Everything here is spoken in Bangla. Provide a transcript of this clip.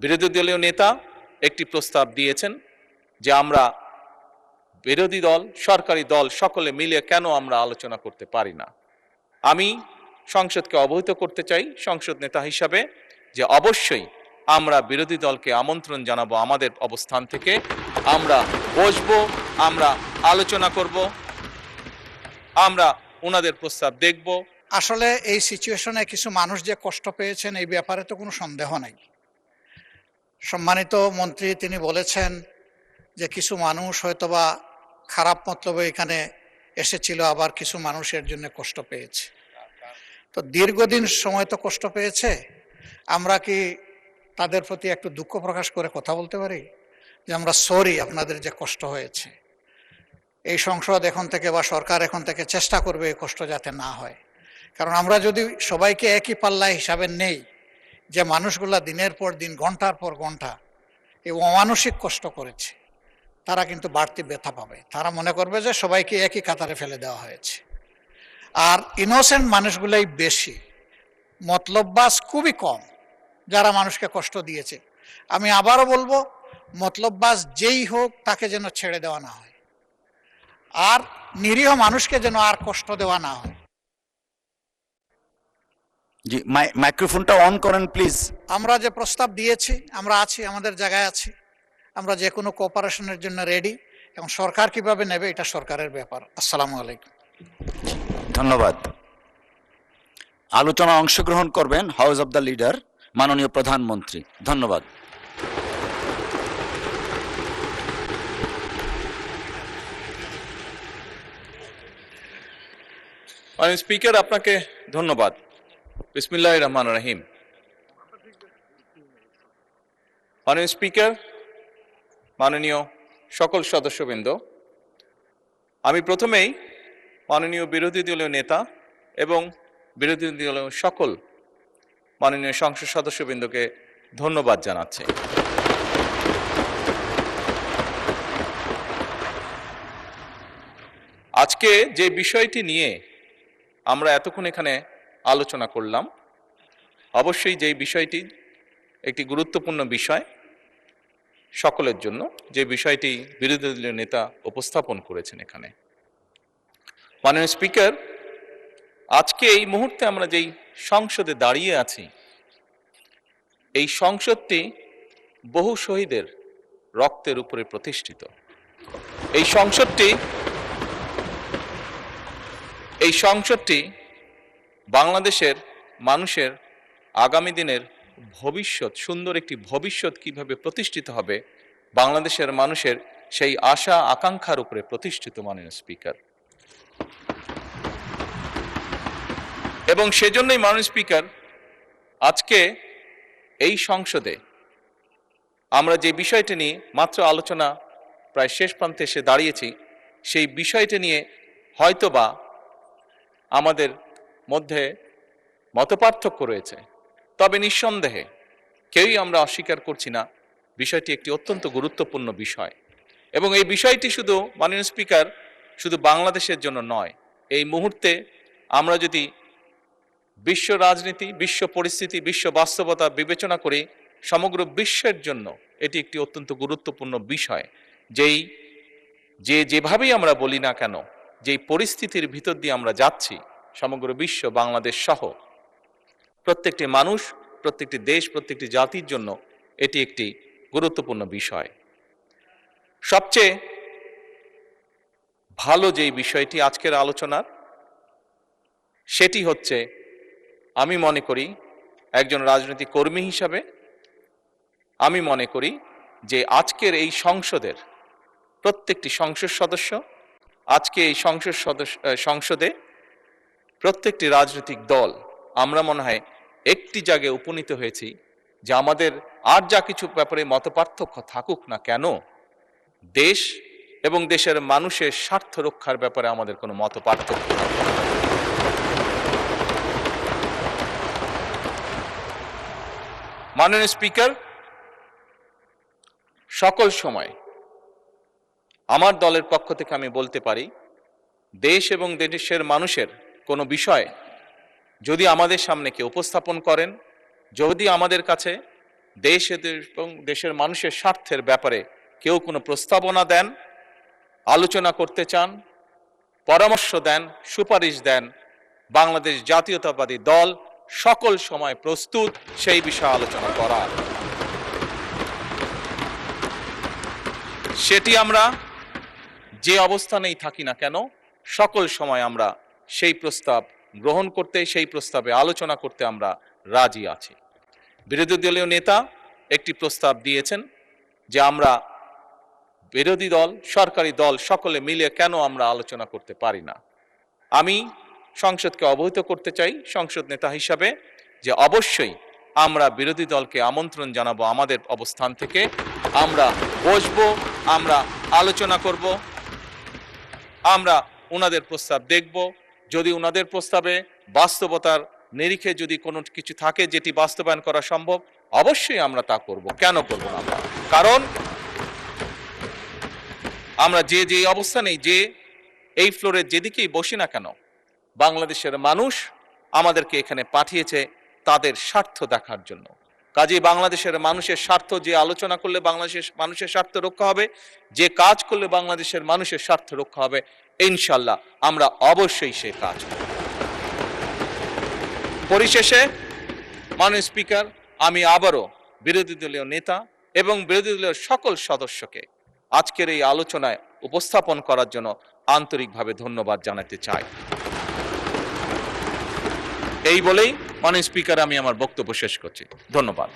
বিরোধী দলীয় নেতা একটি প্রস্তাব দিয়েছেন যে আমরা বিরোধী দল সরকারি দল সকলে মিলে কেন আমরা আলোচনা করতে পারি না। আমি সংসদকে অবহিত করতে চাই সংসদ নেতা হিসাবে যে অবশ্যই আমরা বিরোধী দলকে আমন্ত্রণ জানাবো, আমাদের অবস্থান থেকে আমরা বসবো, আমরা আলোচনা করব, আমরা ওনাদের প্রস্তাব দেখব। আসলে এই সিচুয়েশনে কিছু মানুষ যে কষ্ট পেয়েছেন এই ব্যাপারে তো কোনো সন্দেহ নাই। সম্মানিত মন্ত্রী তিনি বলেছেন যে কিছু মানুষ হয়তোবা খারাপ মতলবে এখানে এসেছিল, আবার কিছু মানুষের জন্য কষ্ট পেয়েছে। তো দীর্ঘদিন সময় তো কষ্ট পেয়েছে, আমরা কি তাদের প্রতি একটু দুঃখ প্রকাশ করে কথা বলতে পারি যে আমরা সরি আপনাদের যে কষ্ট হয়েছে। এই সংসদ এখন থেকে বা সরকার এখন থেকে চেষ্টা করবে এই কষ্ট যাতে না হয়। কারণ আমরা যদি সবাইকে একই পাল্লায় হিসাবে নেই যে মানুষগুলা দিনের পর দিন ঘন্টার পর ঘন্টা এই অমানসিক কষ্ট করেছে, তারা কিন্তু বাড়তি ব্যথা পাবে। তারা মনে করবে যে সবাইকে একই কাতারে ফেলে দেওয়া হয়েছে। আর ইনোসেন্ট মানুষগুলাই বেশি, মতলববাজ খুবই কম যারা মানুষকে কষ্ট দিয়েছে। আমি আবারও বলবো, মতলববাজ যেই হোক তাকে যেন ছেড়ে দেওয়া না হয়, আর নিরীহ মানুষকে যেন আর কষ্ট দেওয়া না হয়। জি, মাইক্রোফোনটা অন করেন প্লিজ। আমরা যে প্রস্তাব দিয়েছি, আমরা আছি, আমাদের জায়গায় আছি, আমরা যে কোনো কোঅপারেশনের জন্য রেডি। এবং সরকার কিভাবে নেবে এটা সরকারের ব্যাপার। আসসালামু আলাইকুম। ধন্যবাদ। আলোচনা অংশগ্রহণ করবেন হাউস অব দ্য লিডার মাননীয় প্রধানমন্ত্রী। ধন্যবাদ। মাননীয় স্পিকার, আপনাকে ধন্যবাদ। বিসমিল্লাহির রহমানির রহিম। মাননীয় স্পিকার, মাননীয় সকল সদস্যবৃন্দ, আমি প্রথমেই মাননীয় বিরোধী দলীয় নেতা এবং বিরোধী দলীয় সকল মাননীয় সংসদ সদস্যবৃন্দকে ধন্যবাদ জানাচ্ছি। আজকে যে বিষয়টি নিয়ে আমরা এতক্ষণ এখানে আলোচনা করলাম, অবশ্যই যেই বিষয়টি একটি গুরুত্বপূর্ণ বিষয় সকলের জন্য, যে বিষয়টি বিরোধী দলীয় নেতা উপস্থাপন করেছেন এখানে। মাননীয় স্পিকার, আজকে এই মুহূর্তে আমরা যেই সংসদে দাঁড়িয়ে আছি, এই সংসদটি বহু শহীদের রক্তের উপরে প্রতিষ্ঠিত। এই সংসদটি বাংলাদেশের মানুষের আগামী দিনের ভবিষ্যৎ, সুন্দর একটি ভবিষ্যৎ কিভাবে প্রতিষ্ঠিত হবে, বাংলাদেশের মানুষের সেই আশা আকাঙ্ক্ষার উপরে প্রতিষ্ঠিত। মাননীয় স্পিকার, এবং সেজন্যই মাননীয় স্পিকার, আজকে এই সংসদে আমরা যে বিষয়টি নিয়ে মাত্র আলোচনা প্রায় শেষ প্রান্তে এসে দাঁড়িয়েছি, সেই বিষয়টি নিয়ে হয়তোবা আমাদের মধ্যে মতপার্থক্য রয়েছে, তবে নিঃসন্দেহে কেউই আমরা অস্বীকার করছি না বিষয়টি একটি অত্যন্ত গুরুত্বপূর্ণ বিষয়। এবং এই বিষয়টি শুধু মাননীয় স্পিকার শুধু বাংলাদেশের জন্য নয়, এই মুহূর্তে আমরা যদি বিশ্ব রাজনীতি, বিশ্ব পরিস্থিতি, বিশ্ব বাস্তবতা বিবেচনা করি, সমগ্র বিশ্বের জন্য এটি একটি অত্যন্ত গুরুত্বপূর্ণ বিষয়। যেভাবেই আমরা বলি না কেন, যেই পরিস্থিতির ভিতর দিয়ে আমরা যাচ্ছি, সমগ্র বিশ্ব, বাংলাদেশ সহ প্রত্যেকটি মানুষ, প্রত্যেকটি দেশ, প্রত্যেকটি জাতির জন্য এটি একটি গুরুত্বপূর্ণ বিষয়। সবচেয়ে ভালো যেই বিষয়টি আজকের আলোচনার, সেটি হচ্ছে, আমি মনে করি একজন রাজনৈতিক কর্মী হিসাবে আমি মনে করি যে আজকের এই সংসদের প্রত্যেকটি সংসদ সদস্য, আজকে এই সংসদে প্রত্যেকটি রাজনৈতিক দল, আমরা মনে হয় একটি জায়গায় উপনীত হয়েছি যে আমাদের আর যা কিছু ব্যাপারে মতপার্থক্য থাকুক না কেন, দেশ এবং দেশের মানুষের স্বার্থ রক্ষার ব্যাপারে আমাদের কোনো মতপার্থক্য থাকবে না। মাননীয় স্পিকার, সকল সময় আমার দলের পক্ষ থেকে আমি বলতে পারি, দেশ এবং দেশের মানুষের কোনো বিষয় যদি আমাদের সামনে কেউ উপস্থাপন করেন, যদি আমাদের কাছে দেশ এবং দেশের মানুষের স্বার্থের ব্যাপারে কেউ কোনো প্রস্তাবনা দেন, আলোচনা করতে চান, পরামর্শ দেন, সুপারিশ দেন, বাংলাদেশ জাতীয়তাবাদী দল সকল সময় প্রস্তুত সেই বিষয়ে আলোচনা করার। সেটি আমরা যে অবস্থানেই থাকি না কেন সকল সময় আমরা সেই প্রস্তাব গ্রহণ করতে, সেই প্রস্তাবে আলোচনা করতে আমরা রাজি আছি। বিরোধী দলীয় নেতা একটি প্রস্তাব দিয়েছেন যে আমরা বিরোধী দল, সরকারি দল সকলে মিলে কেন আমরা আলোচনা করতে পারি না। আমি সংসদকে অবহিত করতে চাই সংসদ নেতা হিসাবে যে অবশ্যই আমরা বিরোধী দলকে আমন্ত্রণ জানাবো আমাদের অবস্থান থেকে, আমরা বসবো, আমরা আলোচনা করব, আমরা ওনাদের প্রস্তাব দেখব। যদি ওনাদের প্রস্তাবে বাস্তবতার নিরিখে যদি কোনো কিছু থাকে যেটি বাস্তবায়ন করা সম্ভব, অবশ্যই আমরা তা করব। কেন করব না আমরা? কারণ আমরা যে অবস্থানেই, যে এই ফ্লোরের যেদিকেই বসি না কেন, বাংলাদেশের মানুষ আমাদেরকে এখানে পাঠিয়েছে তাদের স্বার্থ দেখার জন্য। কাজেই বাংলাদেশের মানুষের স্বার্থ, যে আলোচনা করলে বাংলাদেশের মানুষের স্বার্থ রক্ষা হবে, যে কাজ করলে বাংলাদেশের মানুষের স্বার্থ রক্ষা হবে, ইনশাল্লাহ আমরা অবশ্যই সে কাজ করব। পরিশেষে মাননীয় স্পিকার, আমি আবারও বিরোধী দলীয় নেতা এবং বিরোধী দলীয় সকল সদস্যকে আজকের এই আলোচনায় উপস্থাপন করার জন্য আন্তরিকভাবে ধন্যবাদ জানাতে চাই। এই বলেই মাননীয় স্পিকার আমি আমার বক্তব্য শেষ করছি। ধন্যবাদ।